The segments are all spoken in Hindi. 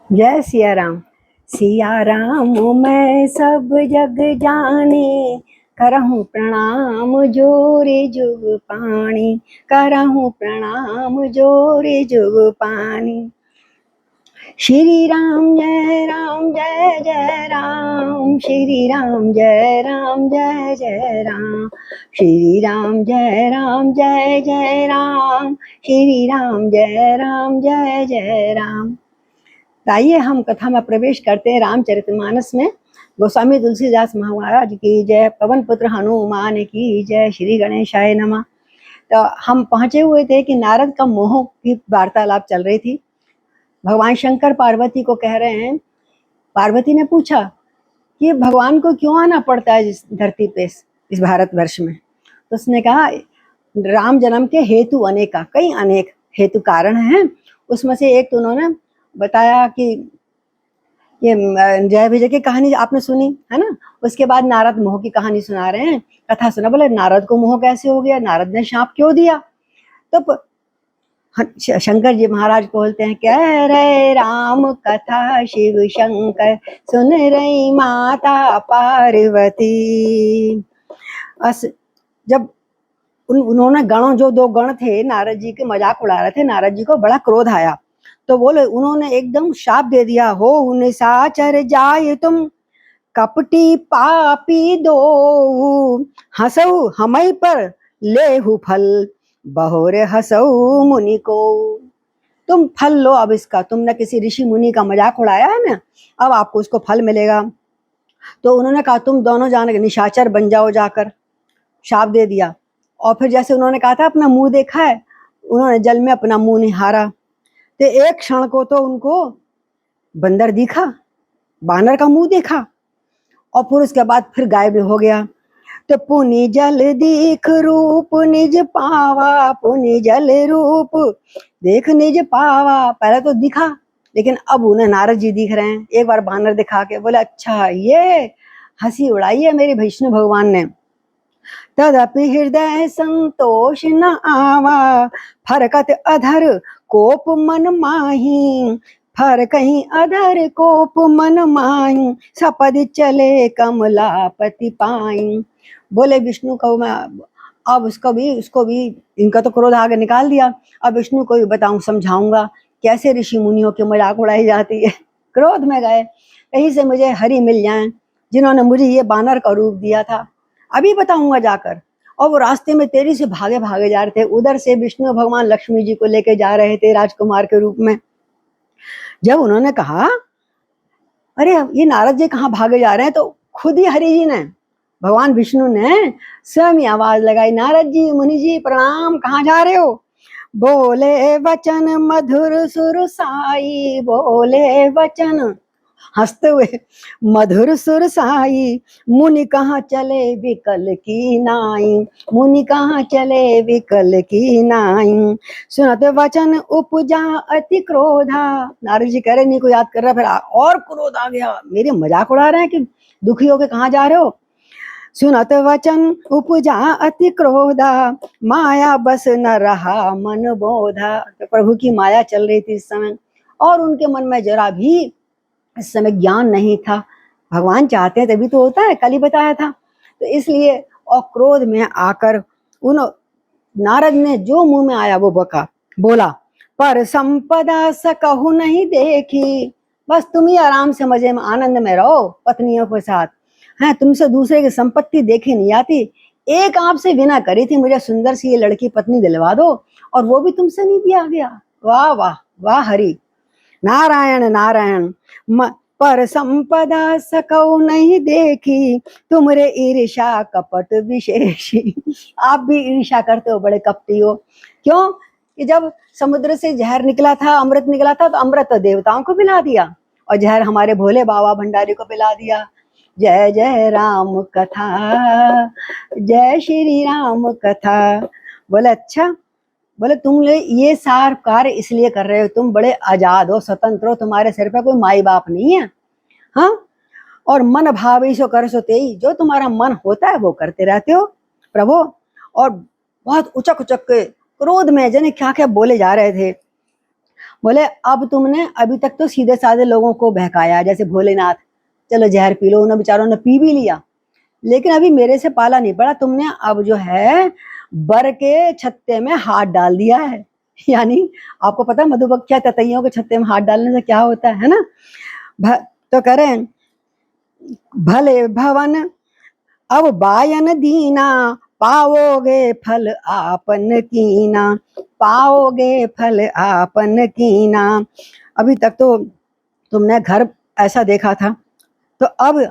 जय सिया राम। सिया राम मैं सब जग जाने, करहूँ प्रणाम जोरे जुग पाणी, करहूँ प्रणाम जोरे जुग पाणी। श्री राम जय जय राम, श्री राम जय जय राम, श्री राम जय जय राम, श्री राम जय राम। आइए हम कथा में प्रवेश करते हैं रामचरितमानस में। गोस्वामी तुलसीदास महाराज की जय, पवन पुत्र हनुमान की जय, श्री गणेशाय नमः। तो हम पहुंचे हुए थे कि नारद का मोह की वार्तालाप चल रही थी। भगवान शंकर पार्वती को कह रहे हैं, पार्वती ने पूछा कि भगवान को क्यों आना पड़ता है इस धरती पे, इस भारतवर्ष में। तो उसने कहा राम जन्म के हेतु अनेक, कई अनेक हेतु कारण हैं। उसमें से एक तो उन्होंने बताया कि ये जय विजय की कहानी आपने सुनी है ना। उसके बाद नारद मोह की कहानी सुना रहे हैं, कथा सुना। बोले नारद को मोह कैसे हो गया, नारद ने शाप क्यों दिया। तो शंकर जी महाराज बोलते हैं, कह रहे राम कथा शिव शंकर, सुन रही माता पार्वती। जब उन्होंने गणों, जो दो गण थे नारद जी के मजाक उड़ा रहे थे, नारद जी को बड़ा क्रोध आया। तो बोले, उन्होंने एकदम शाप दे दिया, हो निशाचर जाय तुम, कपटी पापी दो, हंसऊ हमई पर लेहु फल, बहोरे हंसऊ मुनि को। तुम फल लो अब इसका, तुमने किसी ऋषि मुनि का मजाक उड़ाया है ना, अब आपको उसको फल मिलेगा। तो उन्होंने कहा तुम दोनों जाने निशाचर बन जाओ जाकर, शाप दे दिया। और फिर जैसे उन्होंने कहा था अपना मुंह देखा है, उन्होंने जल में अपना मुंह निहारा। तो एक क्षण को तो उनको बंदर दिखा, बानर का मुंह देखा, और फिर उसके बाद फिर गायब हो गया। तो पुनि जल दीख रूप निज पावा, पुनि जल रूप देख निज पावा। पहले तो दिखा, लेकिन अब उन्हें नारद जी दिख रहे हैं। एक बार बानर दिखा के बोले, अच्छा ये हंसी उड़ाई है मेरी विष्णु भगवान ने। तदपि हृदय संतोष न आवा, फरकत अधर कोप मन माही, फर कहीं अधर कोप मन माही, सपद चले कमलापति पाई। बोले विष्णु को मैं अब उसको भी इनका तो क्रोध आगे निकाल दिया, अब विष्णु को भी बताऊं, समझाऊंगा कैसे ऋषि मुनियों की मजाक उड़ाई जाती है। क्रोध में गए, कहीं से मुझे हरि मिल जाएं जिन्होंने मुझे ये बानर का रूप दिया था, अभी बताऊंगा जाकर। और वो रास्ते में तेजी से भागे भागे जा रहे थे। उधर से विष्णु भगवान लक्ष्मी जी को लेके जा रहे थे राजकुमार के रूप में। जब उन्होंने कहा अरे ये नारद जी कहाँ भागे जा रहे हैं, तो खुद ही हरि जी ने, भगवान विष्णु ने स्वयं आवाज लगाई, नारद जी मुनि जी प्रणाम, कहाँ जा रहे हो। बोले वचन मधुर सुर साई, बोले वचन हंसते हुए, मधुर सुर साई, मुनि कहाँ चले विकल की नाई, मुनि कहाँ चले विकल की नाई। सुनत वचन उपजा अति क्रोधा। नारद जी कह रहे नहीं को याद कर रहा, फिर और क्रोध आ गया, मेरे मजाक उड़ा रहे हैं कि दुखी होके कहाँ जा रहे हो। सुनत वचन उपजा अति क्रोधा, माया बस न रहा मन बोधा। तो प्रभु की माया चल रही थी इस समय, और उनके मन में जरा भी इस समय ज्ञान नहीं था। भगवान चाहते हैं तभी तो होता है, कल ही बताया था। तो इसलिए और क्रोध में आकर उन नारद ने जो मुंह में आया वो बका, बोला, पर संपदा सकहु नहीं देखी। बस तुम ही आराम से मजे में आनंद में रहो पत्नियों के साथ, हैं तुमसे दूसरे की संपत्ति देखी नहीं आती। एक आपसे विनय करी थी, मुझे सुंदर सी ये लड़की पत्नी दिलवा दो, और वो भी तुमसे नहीं दिया गया। वाह वाह वाह हरि, नारायण नारायण। पर संपदा सकौ नहीं देखी, तुमरे ईर्षा कपट विशेषी। आप भी ईर्षा करते हो, बड़े कपटी हो। क्यों कि जब समुद्र से जहर निकला था, अमृत निकला था, तो अमृत तो देवताओं को पिला दिया और जहर हमारे भोले बाबा भंडारी को पिला दिया। जय जय राम कथा, जय श्री राम कथा। बोले अच्छा, बोले तुम ले ये सार कार्य इसलिए कर रहे हो, तुम बड़े आजाद हो, स्वतंत्र हो, तुम्हारे सिर पे कोई माई बाप नहीं है। हाँ, और मन भावी सो कर सो तेई, जो तुम्हारा मन होता है वो करते रहते हो प्रभु। और बहुत उचक उचक के क्रोध में जने क्या क्या बोले जा रहे थे। बोले अब तुमने अभी तक तो सीधे साधे लोगों को बहकाया, जैसे भोलेनाथ, चलो जहर पी लो, उन्होंने बेचारों ने पी भी लिया, लेकिन अभी मेरे से पाला नहीं पड़ा, तुमने अब जो है बर के छत्ते में हाथ डाल दिया है। यानी आपको पता है मधुमक्खियां ततैयों के छत्ते में हाथ डालने से क्या होता है ना। तो करें भले भवन अब बायन दीना, पाओगे फल आपन कीना, पाओगे फल आपन कीना। अभी तक तो तुमने घर ऐसा देखा था, तो अब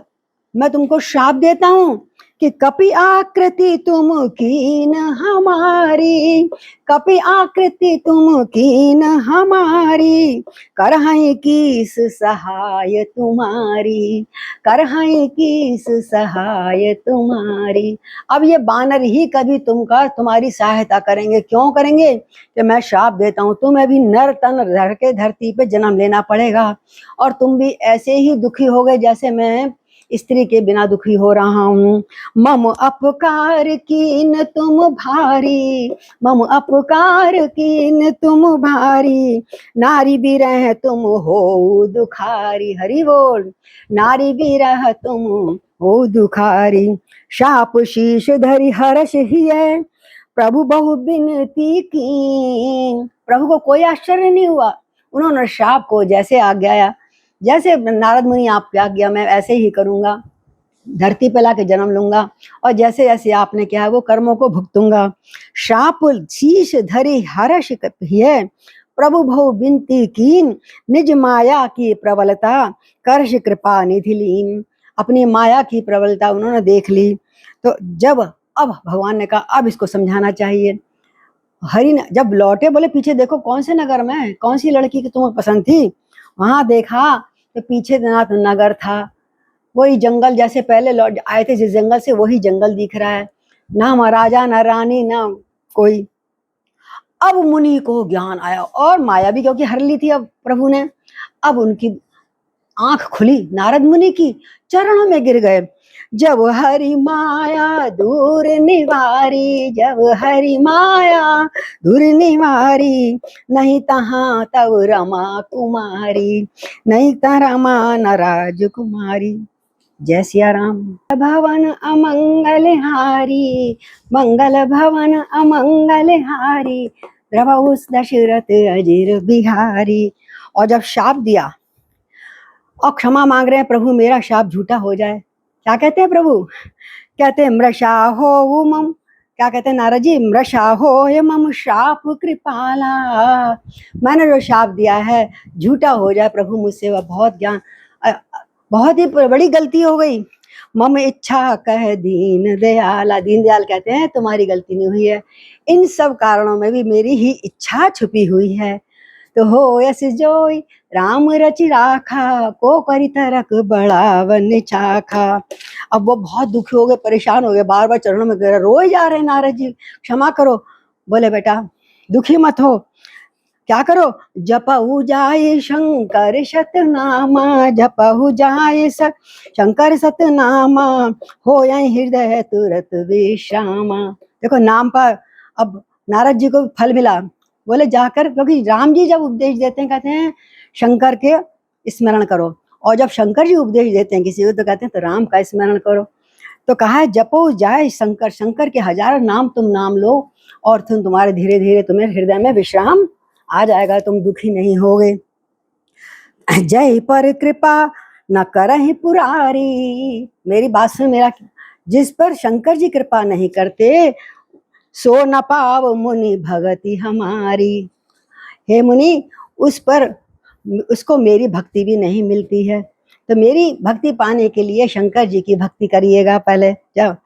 मैं तुमको श्राप देता हूं कि कपि आकृति तुम कीन हमारी, कपि आकृति तुम कीन हमारी, करहै कीस सहाय तुम्हारी, करहै कीस सहाय तुम्हारी। अब ये बानर ही कभी तुम्हारी सहायता करेंगे, क्यों करेंगे कि मैं श्राप देता हूं, तुम्हें भी नर तन धर के धरती पे जन्म लेना पड़ेगा, और तुम भी ऐसे ही दुखी हो गए जैसे मैं स्त्री के बिना दुखी हो रहा हूँ। मम अपकार कीन तुम भारी, मम अपकार कीन तुम भारी, नारी बिरह तुम हो दुखारी। हरि बोल। नारी बिरह तुम हो दुखारी, शाप शीश धरि हर्ष हिय, प्रभु बहु बिनती की। प्रभु को कोई आश्चर्य नहीं हुआ, उन्होंने शाप को जैसे आज्ञा, जैसे नारद मुनि आपकी आज्ञा मैं ऐसे ही करूंगा, धरती पे लाके जन्म लूंगा, और जैसे जैसे आपने किया वो कर्मों को भुगतूंगा। शाप शीश धरी हर्ष है, प्रभु भव बिनती कीन, निज माया की प्रबलता कर्ष कृपा निधि लीन। अपनी माया की प्रबलता उन्होंने देख ली, तो जब अब भगवान ने कहा अब इसको समझाना चाहिए। हरि ने जब लौटे, बोले पीछे देखो कौन से नगर में कौन सी लड़की की तुम्हें पसंद थी, वहां देखा तो पीछे नगर था, वही जंगल जैसे पहले लौट आए थे जिस जंगल से, वही जंगल दिख रहा है, ना महाराजा ना रानी ना कोई। अब मुनि को ज्ञान आया, और माया भी क्योंकि हर ली थी अब प्रभु ने, अब उनकी आंख खुली, नारद मुनि की चरणों में गिर गए। जब हरि माया दूर निवारी, जब हरि माया दूर निवारी, नहीं तहाँ तब रमा कुमारी, नहीं ता रमा न राजकुमारी। जय सिया राम। भवन अमंगल हारी, मंगल भवन अमंगल हारी, द्रवहु दशरथ अजिर बिहारी। और जब शाप दिया और क्षमा मांग रहे हैं, प्रभु मेरा शाप झूठा हो जाए, क्या कहते हैं प्रभु, कहते हैं मृषा हो मम, क्या कहते हैं नारद जी, मृषा हो मम शाप कृपाला, मैंने जो शाप दिया है झूठा हो जाए प्रभु मुझसे, वह बहुत ज्ञान बहुत ही बड़ी गलती हो गई। मम इच्छा कह दीन दयाला, दीन दयाल कहते हैं तुम्हारी गलती नहीं हुई है, इन सब कारणों में भी मेरी ही इच्छा छुपी हुई है। तो हो यस जोई राम रचि राखा, को करी तरक बढ़ावन चाखा। अब वो बहुत दुखी हो गए, परेशान हो गए, बार बार चरणों में गिर रोए जा रहे नारद जी, क्षमा करो। बोले बेटा दुखी मत हो, क्या करो, जपहु जाए शंकर सतनामा, जपहु जाए शंकर सतनामा, हो हृदय तुरत विश्रामा। देखो नाम पर अब नारद जी को फल मिला। बोले जाकर, क्योंकि राम जी जब उपदेश देते हैं कहते हैं शंकर के स्मरण करो, और जब शंकर जी उपदेश देते हैं किसी को तो कहते हैं तो राम का स्मरण करो। तो कहा है जपो जाए शंकर, शंकर के हजारों नाम तुम नाम लो, और तुम तुम्हारे धीरे धीरे तुम्हें हृदय में विश्राम आ जाएगा, तुम दुखी नहीं होगे। जय पर कृपा न करहि पुरारी, मेरी बात सुन, मेरा जिस पर शंकर जी कृपा नहीं करते, सो न पाव मुनि भगति हमारी। हे मुनि उस पर उसको मेरी भक्ति भी नहीं मिलती है, तो मेरी भक्ति पाने के लिए शंकर जी की भक्ति करिएगा पहले। जब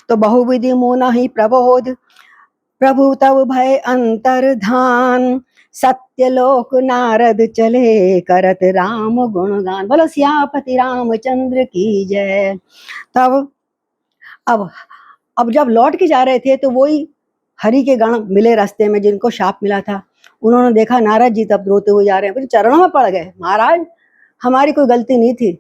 तो बहुविधि मुना ही प्रबोध, प्रभु तब भय अंतर्धान, सत्यलोक नारद चले करत राम गुणगान। बोलो सियापति रामचंद्र की जय। तब अब जब लौट के जा रहे थे तो वही हरि के गण मिले रास्ते में जिनको शाप मिला था, उन्होंने देखा नारद जी तब रोते हुए जा रहे हैं, चरणों में पड़ गए, महाराज हमारी कोई गलती नहीं थी,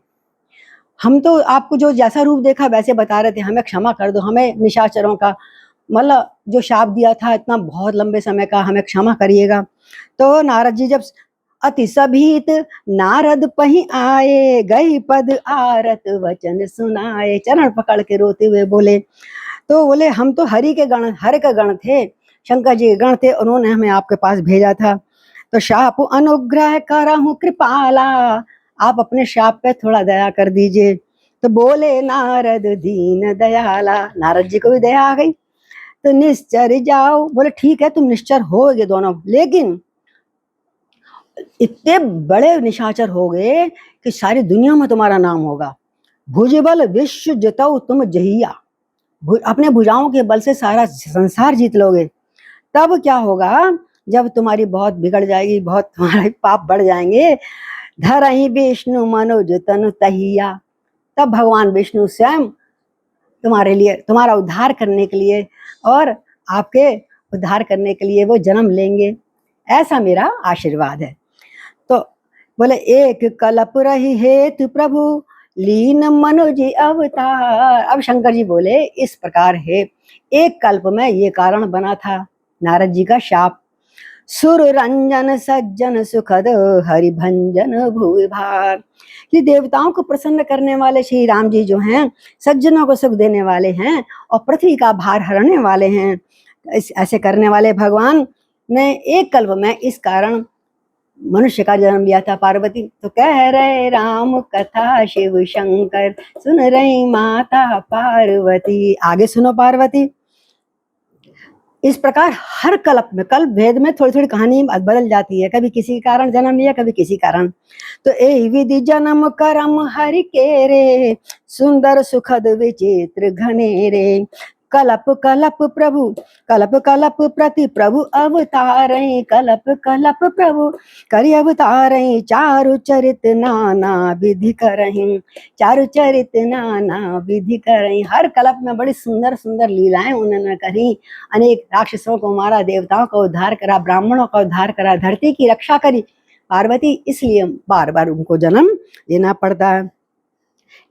हम तो आपको जो जैसा रूप देखा वैसे बता रहे थे, हमें क्षमा कर दो, हमें निशाचरों का मतलब जो शाप दिया था इतना बहुत लंबे समय का, हमें क्षमा करिएगा। तो नारद जी जब अति सभीत नारद पही आए, गई पद आरत वचन सुनाए। चरण पकड़ के रोते हुए बोले, तो बोले हम तो हरि के गण थे, शंकर जी के गण थे, उन्होंने हमें आपके पास भेजा था। तो शाप अनुग्रह करहूं कृपाला, आप अपने शाप पे थोड़ा दया कर दीजिए। तो बोले नारद दीन दयाला, नारद जी को भी दया आ गई। तो निश्चर जाओ, बोले ठीक है तुम निश्चर होगे दोनों, लेकिन इतने बड़े निशाचर हो गए कि सारी दुनिया में तुम्हारा नाम होगा। भुजबल विश्व जितौ तुम जहिया, अपने भुजाओं के बल से सारा संसार जीत लोगे। तब क्या होगा, जब तुम्हारी बहुत बिगड़ जाएगी, बहुत तुम्हारे पाप बढ़ जाएंगे, धरहि विष्णु मनोज तनु तहिया, तब भगवान विष्णु स्वयं तुम्हारे लिए, तुम्हारा उद्धार करने के लिए और आपके उद्धार करने के लिए वो जन्म लेंगे, ऐसा मेरा आशीर्वाद है। तो बोले एक कल्प रही हेतु प्रभु, लीन मनुज अवतार। अब शंकर जी बोले इस प्रकार है, एक कल्प में ये कारण बना था नारद जी का शाप। सुर रंजन सज्जन सुखद हरिभंजन भूवि भार, कि देवताओं को प्रसन्न करने वाले श्री राम जी जो हैं, सज्जनों को सुख देने वाले हैं और पृथ्वी का भार हरने वाले हैं, ऐसे करने वाले भगवान ने एक कल्प में इस कारण मनुष्य का जन्म लिया था। पार्वती तो कह रहे राम कथा शिव शंकर, सुन रही माता पार्वती। आगे सुनो पार्वती। इस प्रकार हर कल्प भेद में थोड़ी थोड़ी कहानी बदल जाती है, कभी किसी कारण जन्म लिया, कभी किसी कारण। तो ए विधि जन्म करम हरि के रे, सुंदर सुखद विचित्र घनेरे, कलप कलप प्रति प्रभु अवतारई, कलप प्रभु करि अवतारई, चारु चरित नाना विधि करहीं, चारु चरित नाना विधि करहीं। हर कल्प में बड़ी सुंदर सुंदर लीलाएं उन्होंने करी, अनेक राक्षसों को मारा, देवताओं का उद्धार करा, ब्राह्मणों का उद्धार करा, धरती की रक्षा करी पार्वती, इसलिए बार बार उनको जन्म देना पड़ता है।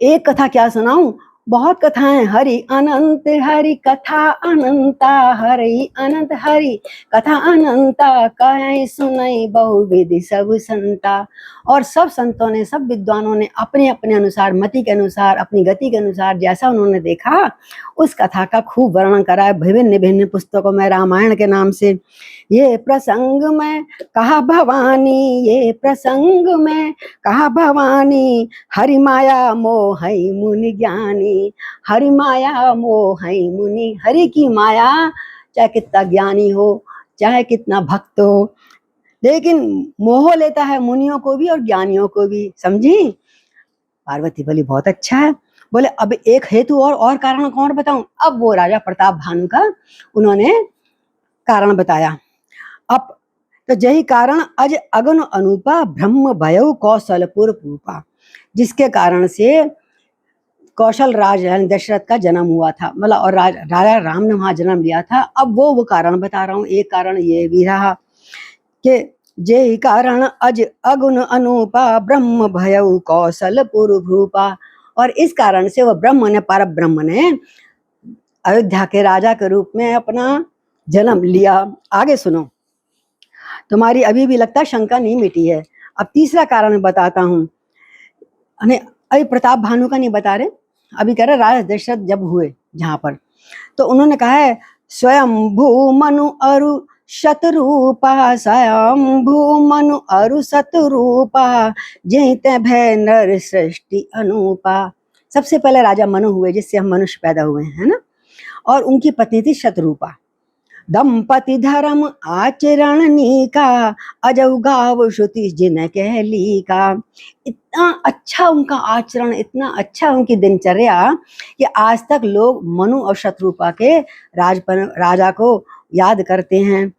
एक कथा क्या सुनाऊं, बहुत कथाएं। हरि अनंत हरि कथा अनंता, हरि अनंत हरि कथा अनंता, कहीं सुनई बहुविधि सब संता। और सब संतों ने, सब विद्वानों ने अपने अपने अनुसार, मति के अनुसार, अपनी गति के अनुसार जैसा उन्होंने देखा उस कथा का खूब वर्णन करा है विभिन्न विभिन्न पुस्तकों में, रामायण के नाम से। ये प्रसंग में कहा भवानी, ये प्रसंग में कहा भवानी, हरि माया मोहई मुनि ज्ञानी, हरि माया मोहई मुनि। हरि की माया चाहे कितना ज्ञानी हो, चाहे कितना भक्त हो, लेकिन मोह लेता है मुनियों को भी और ज्ञानियों को भी। समझी? पार्वती बोली बहुत अच्छा है। बोले अब एक हेतु और कारण कौन बताऊं? अब वो राजा प्रताप भानु का उन्होंने कारण बताया। अब तो यही कारण अज अगन अनुपा, ब्रह्म भयउ कौशलपुर पूपा, जिसके कारण से कौशल राज दशरथ का जन्म हुआ था, मतलब और राजा राम ने वहां जन्म लिया था। अब वो कारण बता रहा हूँ। एक कारण ये भी रहा कि जे कारण अज अगुन अनुपा, ब्रह्म भयउ कौशलपुर भूपा, और इस कारण से वो ब्रह्म ने, पर ब्रह्म ने अयोध्या के राजा के रूप में अपना जन्म लिया। आगे सुनो, तुम्हारी अभी भी लगता शंका नहीं मिटी है। अब तीसरा कारण बताता हूँ। अभी प्रताप भानु का नहीं बता रहे, अभी कह रहे राजा दशरथ जब हुए जहां पर, तो उन्होंने कहा है स्वयंभू मनु अरु शतरूपा, स्वयंभू मनु अरु शतरूपा, जहिते भय नर सृष्टि अनुपा। सबसे पहले राजा मनु हुए, जिससे हम मनुष्य पैदा हुए हैं, है ना। और उनकी पत्नी थी शतरूपा। दंपति धर्म आचरण नीका, अजऊ गाव श्रुति जिन कहली का। इतना अच्छा उनका आचरण, इतना अच्छा उनकी दिनचर्या कि आज तक लोग मनु और शत्रुपा के राजा को याद करते हैं।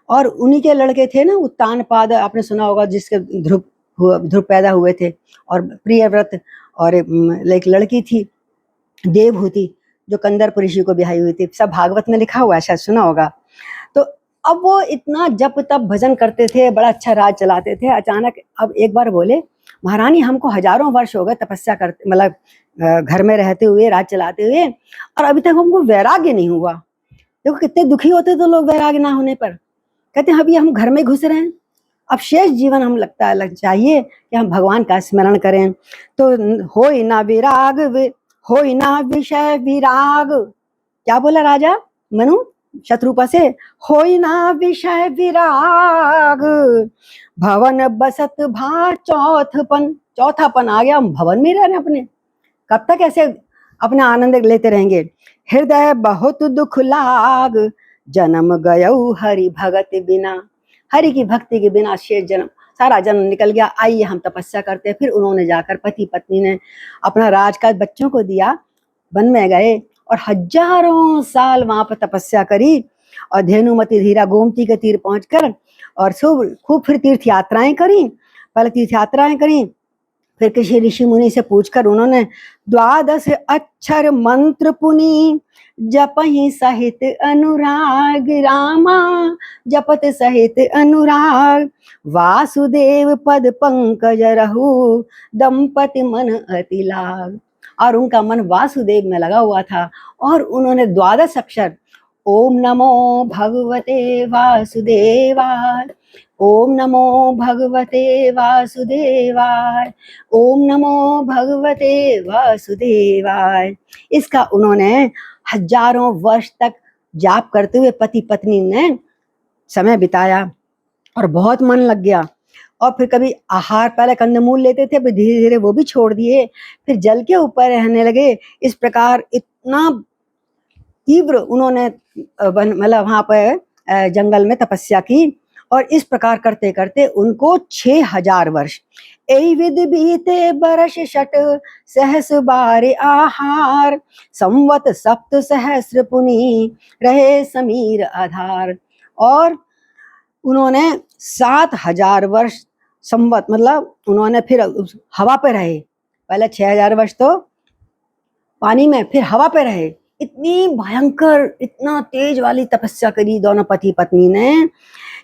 और उन्हीं के लड़के थे ना उत्तानपाद, आपने सुना होगा, जिसके ध्रुव पैदा हुए थे, और प्रियव्रत, और एक लड़की थी देवहूति जो कंदर्प ऋषि को ब्याही हुई थी। सब भागवत में लिखा हुआ है, शायद सुना होगा। तो अब वो इतना जप तप भजन करते थे, बड़ा अच्छा राज चलाते थे। अचानक अब एक बार बोले महारानी हमको हजारों वर्ष हो गए तपस्या करते, मतलब घर में रहते हुए, राज चलाते हुए, और अभी तक हमको वैराग्य नहीं हुआ। देखो कितने दुखी होते तो लोग वैराग्य ना होने पर। कहते हैं अभी हम घर में घुस रहे हैं, अब शेष जीवन हम लग चाहिए कि हम भगवान का स्मरण करें। तो होई ना विराग होई ना विषय विराग, क्या बोला राजा मनु शत्रुपा से, होई ना विषय विराग, भवन बसत भा चौथपन, चौथापन आ गया, हम भवन में रह रहे अपने, कब तक ऐसे अपना आनंद लेते रहेंगे। हृदय बहुत दुख लाग, जन्म गयऊ हरि भगत बिना, हरि की भक्ति के बिना शेष जन्म, सारा जन्म निकल गया, आइए हम तपस्या करते हैं। फिर उन्होंने जाकर पति पत्नी ने अपना राजकाज बच्चों को दिया, वन में गए और हजारों साल वहां पर तपस्या करी और धेनुमती धीरा गोमती के तीर पहुंचकर और खूब फिर तीर्थ यात्राएं करी। पहले तीर्थ यात्राएं करी, फिर किसी ऋषि मुनि से पूछकर उन्होंने 12 अक्षर मंत्र पुनी, जपहि सहित अनुराग, रामा जपत सहित अनुराग, वासुदेव पद पंकज रहु, दंपति मन अति लाग। और उनका मन वासुदेव में लगा हुआ था और उन्होंने 12 अक्षर, ओम नमो भगवते वासुदेवाय, ओम नमो भगवते वासुदेवाय, ओम नमो भगवते वासुदेवाय, इसका उन्होंने हजारों वर्ष तक जाप करते हुए पति पत्नी ने समय बिताया और बहुत मन लग गया। और फिर कभी आहार, पहले कंदमूल लेते थे, फिर धीरे धीरे वो भी छोड़ दिए, फिर जल के ऊपर रहने लगे। इस प्रकार इतना तीव्र उन्होंने मतलब वहां पर जंगल में तपस्या की और इस प्रकार करते करते उनको 6000 वर्ष, ए विधि बीते बरस शट सहस बार आहार, संवत सप्त सहस्र पुनि रहे समीर आधार। और उन्होंने 7000 वर्ष संवत, मतलब उन्होंने फिर हवा पे रहे, पहले 6000 वर्ष तो पानी में, फिर हवा पे रहे। इतनी भयंकर, इतना तेज वाली तपस्या करी दोनों पति पत्नी ने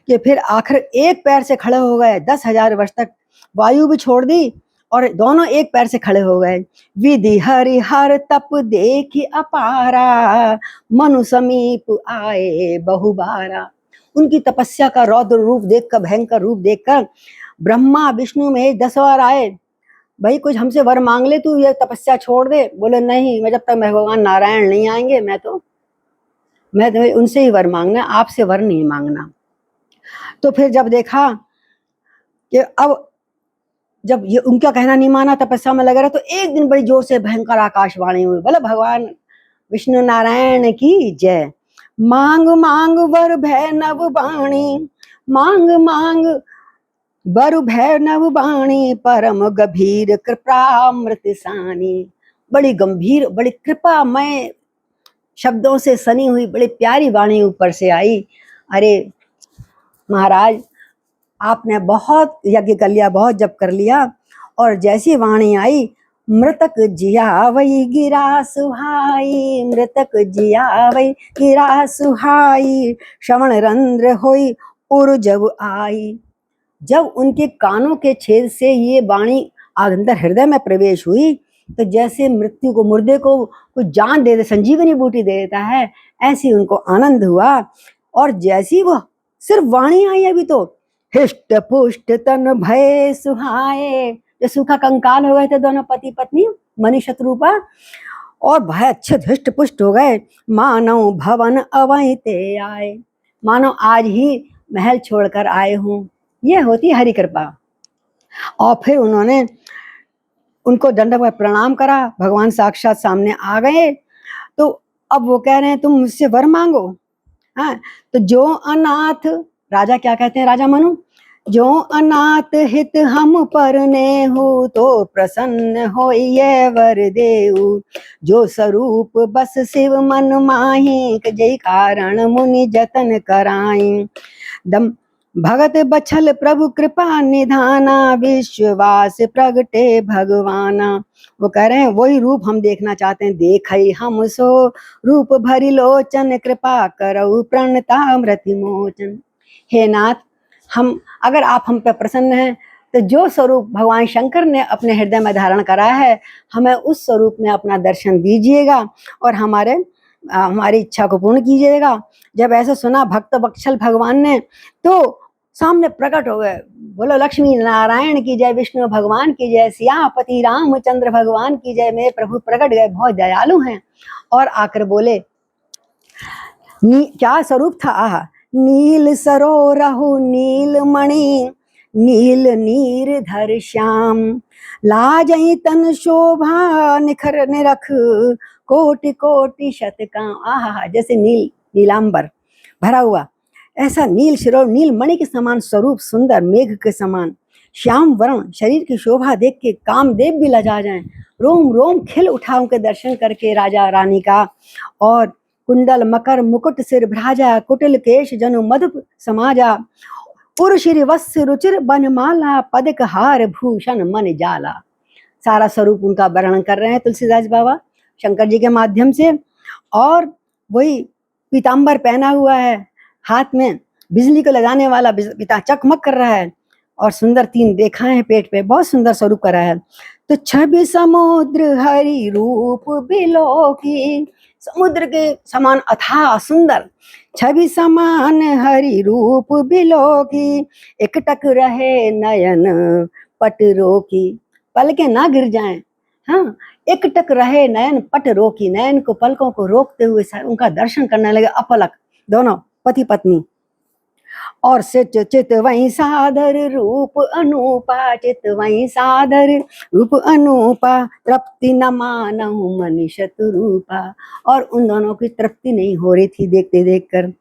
कि फिर आखिर एक पैर से खड़े हो गए। 10,000 वर्ष तक वायु भी छोड़ दी और दोनों एक पैर से खड़े हो गए। विधि हरि हर तप देखी अपारा, मनु समीप आए बहुबारा। उनकी तपस्या का रौद्र रूप देखकर, भयंकर रूप देखकर ब्रह्मा विष्णु में 10 बार आए, भाई कुछ हमसे वर मांग ले, तू ये तपस्या छोड़ दे। बोले नहीं, मैं जब तक भगवान नारायण नहीं आएंगे मैं तो उनसे ही वर मांगना, आपसे वर नहीं मांगना। तो फिर जब देखा कि अब जब ये उनका कहना नहीं माना, तपस्या में लगा रहा, तो एक दिन बड़ी जोर से भयंकर आकाशवाणी हुई, बोले भगवान विष्णु नारायण की जय। मांग मांग वर भय नव बाणी, मांग मांग वर भय नव बाणी, परम गंभीर कृपामृत सानी। बड़ी गंभीर, बड़ी कृपामय शब्दों से सनी हुई बड़ी प्यारी वाणी ऊपर से आई। अरे महाराज, आपने बहुत यज्ञ कर लिया, बहुत जप कर लिया, और जैसी वाणी आई, मृतक जियावई गिरा सुहाई, मृतक जियावई गिरा सुहाई, श्रवण रंध्र होई उर जब आई। जब उनके कानों के छेद से ये वाणी अंदर हृदय में प्रवेश हुई, तो जैसे मृत्यु को, मुर्दे को कुछ जान दे दे, संजीवनी बूटी दे देता है, ऐसी उनको आनंद हुआ। और जैसी वो सिर्फ वाणी आई, अभी तो हिष्ट पुष्ट तन भय सुहाए, जो सूखा कंकाल हो गए थे दोनों पति पत्नी मनु शत्रुपा, और भय अच्छे हिष्ट पुष्ट हो गए। मानव भवन अवैते आए, मानो आज ही महल छोड़कर आए हूँ। ये होती हरि कृपा। और फिर उन्होंने उनको दंडवत प्रणाम करा, भगवान साक्षात सामने आ गए। तो अब वो कह रहे हैं तुम मुझसे वर मांगो। हाँ, तो जो अनाथ, राजा क्या कहते हैं, राजा मनु, जो अनाथ हित हम पर ने हो, तो प्रसन्न हो ये वर देऊ, जो स्वरूप बस शिव मन माही, जय कारण मुनि जतन कराई। दम भगत बछल प्रभु कृपा निधाना, विश्वास प्रगटे भगवाना। वो कह रहे हैं वही रूप हम देखना चाहते हैं, देखई हम सो रूप भरी लोचन, कृपा करऊ प्रणता मृत्यु मोचन। हे नाथ, हम, अगर आप हम पे प्रसन्न हैं तो जो स्वरूप भगवान शंकर ने अपने हृदय में धारण करा है, हमें उस स्वरूप में अपना दर्शन दीजिएगा और हमारी इच्छा को पूर्ण कीजिएगा। जब ऐसे सुना भक्त बक्षल भगवान ने, तो सामने प्रकट हो गए। बोलो लक्ष्मी नारायण की जय, विष्णु भगवान की जय, सियापति रामचंद्र भगवान की जय। मेरे प्रभु प्रकट गए, बहुत दयालु हैं। और आकर बोले, क्या स्वरूप था, आहा, नील सरोरहु नील मणि, नील नीर धर श्याम, लाजई तन शोभा निखर निरख, कोटि कोटि शतकाम। आहा, जैसे नील नीलांबर भरा हुआ, ऐसा नील शिरोर, नील मणि के समान स्वरूप, सुंदर मेघ के समान, श्याम वर्ण, शरीर की शोभा देख के कामदेव भी लजा जाएं, रोम रोम खिल उठा उनके दर्शन करके राजा रानी का। और कुंडल मकर मुकुट सिर भ्राजा, कुटिल केश जनु मधु समाजा, उर्शिर वत्स रुचिर बनमाला, पदक हार भूषण मन जाला। सारा स्वरूप उनका वर्णन कर रहे हैं तुलसीदास बाबा शंकर जी के माध्यम से। और वही पीताम्बर पहना हुआ है, हाथ में बिजली को लगाने वाला पिता चकमक कर रहा है, और सुंदर 3 रेखाएं हैं पेट पे, बहुत सुंदर स्वरूप कर रहा है। तो छवि समुद्र हरि रूप बिलोकी, समुद्र के समान अथाह सुंदर, छवि समान हरि रूप बिलोकी, एकटक रहे नयन पट रोकी, पलकें ना गिर जाएं। हाँ, एकटक रहे नयन पट रोकी, नयन को पलकों को रोकते हुए उनका दर्शन करने लगे अपलक दोनों पति पत्नी। और चित चित वही सादर रूप अनूपा, चित वही सादर रूप अनूपा, तृप्ति न मानहु मनि शतरूपा। और उन दोनों की तृप्ति नहीं हो रही थी देखते देखकर।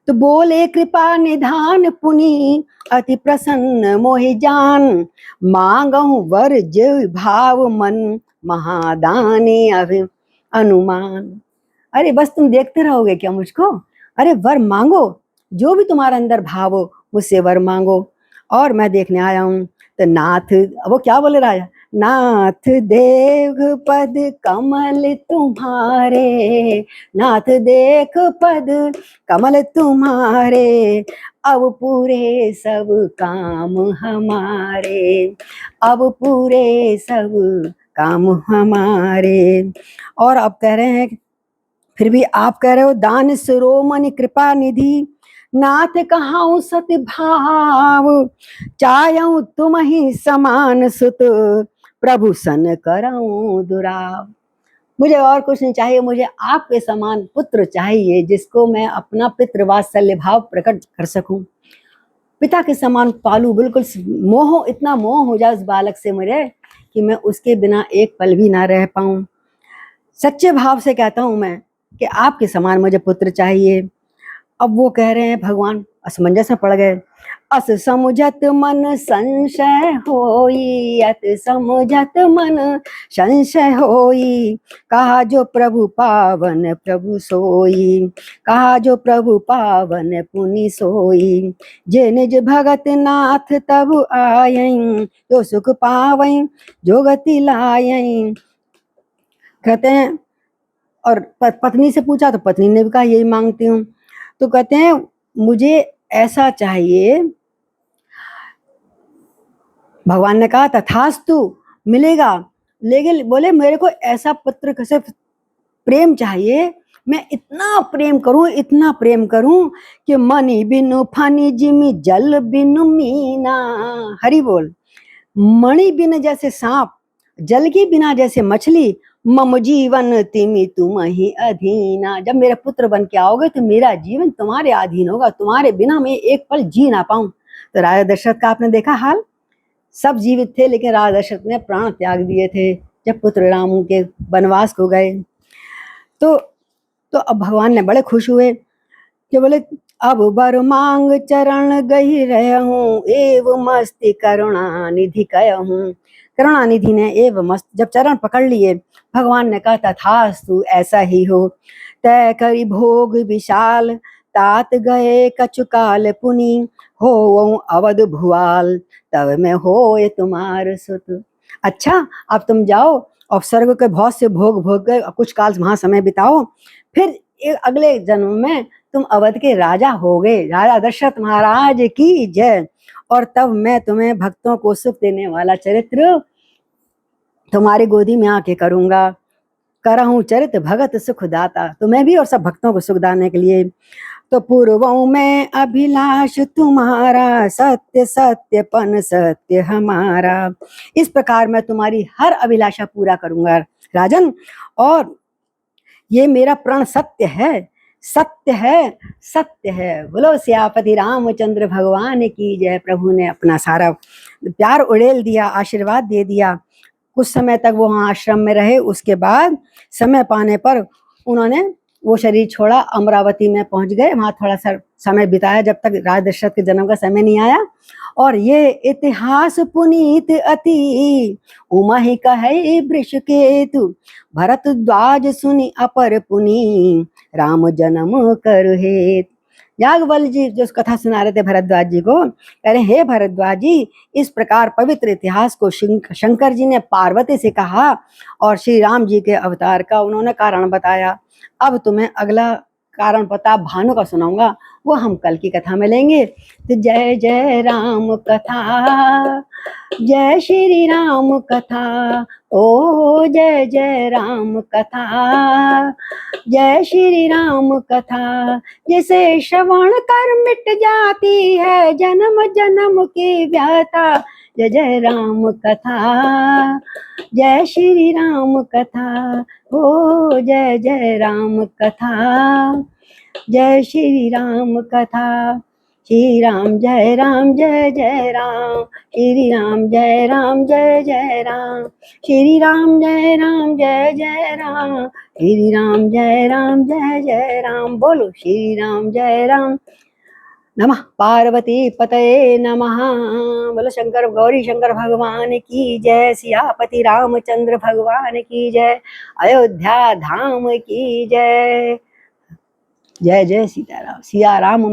तो बोले कृपा निधान पुनि, अति प्रसन्न मोहि जान, मांगहु वर जेव भाव मन, महादानी अभि अनुमान। अरे बस तुम देखते रहोगे क्या मुझको? अरे वर मांगो, जो भी तुम्हारे अंदर भाव हो मुझसे वर मांगो, और मैं देखने आया हूँ। तो नाथ, वो क्या बोले राजा, नाथ देख पद कमल तुम्हारे, नाथ देख पद कमल तुम्हारे, अब पूरे सब काम हमारे, अब पूरे सब काम हमारे। और अब कह रहे हैं, फिर भी आप कह रहे हो, दान शिरोमणि कृपा निधि, नाथ कहाऊं सत्य भाव, चाहूं तुम ही समान सुत, प्रभु सन कराऊं दुराव। मुझे और कुछ नहीं चाहिए, मुझे आपके समान पुत्र चाहिए, जिसको मैं अपना पितृवात्सल्य भाव प्रकट कर सकूं, पिता के समान पालू, बिल्कुल मोह, इतना मोह हो जाए उस बालक से मुझे कि मैं उसके बिना एक पल भी ना रह पाऊं। सच्चे भाव से कहता हूं मैं कि आपके समान मुझे पुत्र चाहिए। अब वो कह रहे हैं, भगवान असमंजस में पड़ गए। अस समुझत मन संशय होई, अत समुझत मन संशय होई, कहा जो प्रभु पावन प्रभु सोई, कहा जो प्रभु पावन पुनि सोई, जे निज भगत नाथ तब आयं, जो सुख पावं जो गति लायं। कहते हैं, और पत्नी से पूछा तो पत्नी ने भी कहा यही मांगती हूँ। तो कहते हैं मुझे ऐसा चाहिए। भगवान ने कहा तथास्तु, मिलेगा, लेकिन बोले मेरे को ऐसा पुत्र कैसे प्रेम चाहिए, मैं इतना प्रेम करूं, इतना प्रेम करूं कि मणि बिनु फनी जिमी जल बिनु मीना। हरि बोल। मणि बिन जैसे सांप, जल के बिना जैसे मछली, मम जीवन तिमि तुम ही अधीना। जब मेरे पुत्र बन के आओगे तो मेरा जीवन तुम्हारे अधीन होगा, तुम्हारे बिना मैं एक पल जी ना पाऊं। तो राजा दशरथ का आपने देखा हाल, सब जीवित थे लेकिन राजा दशरथ ने प्राण त्याग दिए थे जब पुत्र राम के वनवास को गए। तो अब भगवान ने बड़े खुश हुए कि बोले अब बर मांग चरण गही रहूं, एव मस्ति करुणा निधि कहूं। करुणा निधि ने एव मस्त जब चरण पकड़ लिए, भगवान ने कहा तथास्तु, ऐसा ही हो। तय करी भोग विशाल, तात गए कचुकाल पुनि, हो अवध भुआल, तब मैं होए तुम्हार सुत। अच्छा अब तुम जाओ और स्वर्ग के बहुत से भोग भोग गए, कुछ काल वहां समय बिताओ, फिर अगले जन्म में तुम अवध के राजा हो गए, राजा दशरथ महाराज की जय। और तब मैं तुम्हें भक्तों को सुख देने वाला चरित्र तुम्हारी गोदी में आके करूंगा, करहूं चरित भगत सुख दाता। तो मैं भी और सब भक्तों को सुख दाने के लिए। तो पूर्वों में अभिलाष तुम्हारा, सत्य सत्यपन सत्य हमारा। इस प्रकार मैं तुम्हारी हर अभिलाषा पूरा करूंगा राजन, और ये मेरा प्रण सत्य है, सत्य है, सत्य है। बोलो सियापति रामचंद्र भगवान की जय। प्रभु ने अपना सारा प्यार उड़ेल दिया, आशीर्वाद दे दिया। कुछ समय तक वो वहाँ आश्रम में रहे, उसके बाद समय पाने पर उन्होंने वो शरीर छोड़ा, अमरावती में पहुंच गए, वहाँ थोड़ा सा समय बिताया जब तक राज दशरथ के जन्म का समय नहीं आया। और ये इतिहास पुनीत अति, उमा ही कहे वृषकेतु, भरद्वाज सुनि अपर पुनि, राम जन्म कर हेत। याज्ञवल्क्य जी जो कथा सुना रहे थे भरद्वाज जी को, कह रहे हे भरद्वाज जी, इस प्रकार पवित्र इतिहास को शंकर जी ने पार्वती से कहा और श्री राम जी के अवतार का उन्होंने कारण बताया। अब तुम्हें अगला कारण पता भानु का सुनाऊंगा, वो हम कल की कथा में लेंगे। तो जय जय राम कथा, जय श्री राम कथा, ओ जय जय राम कथा, जय श्री राम कथा। जिसे श्रवण कर मिट जाती है जन्म जन्म की व्यथा, जय जय राम कथा, जय श्री राम कथा, ओ जय जय राम कथा, जय श्री राम कथा। श्री राम जय राम जय जय राम, श्री राम जय राम जय जय राम, श्री राम जय राम जय जय राम, श्री राम जय राम जय जय राम। बोलो श्री राम जय राम। नमः पार्वती पतये नमः। बोलो शंकर गौरी शंकर भगवान की जय, सियापति रामचंद्र भगवान की जय, अयोध्या धाम की जय। जय जय सीताराम। सिया राम।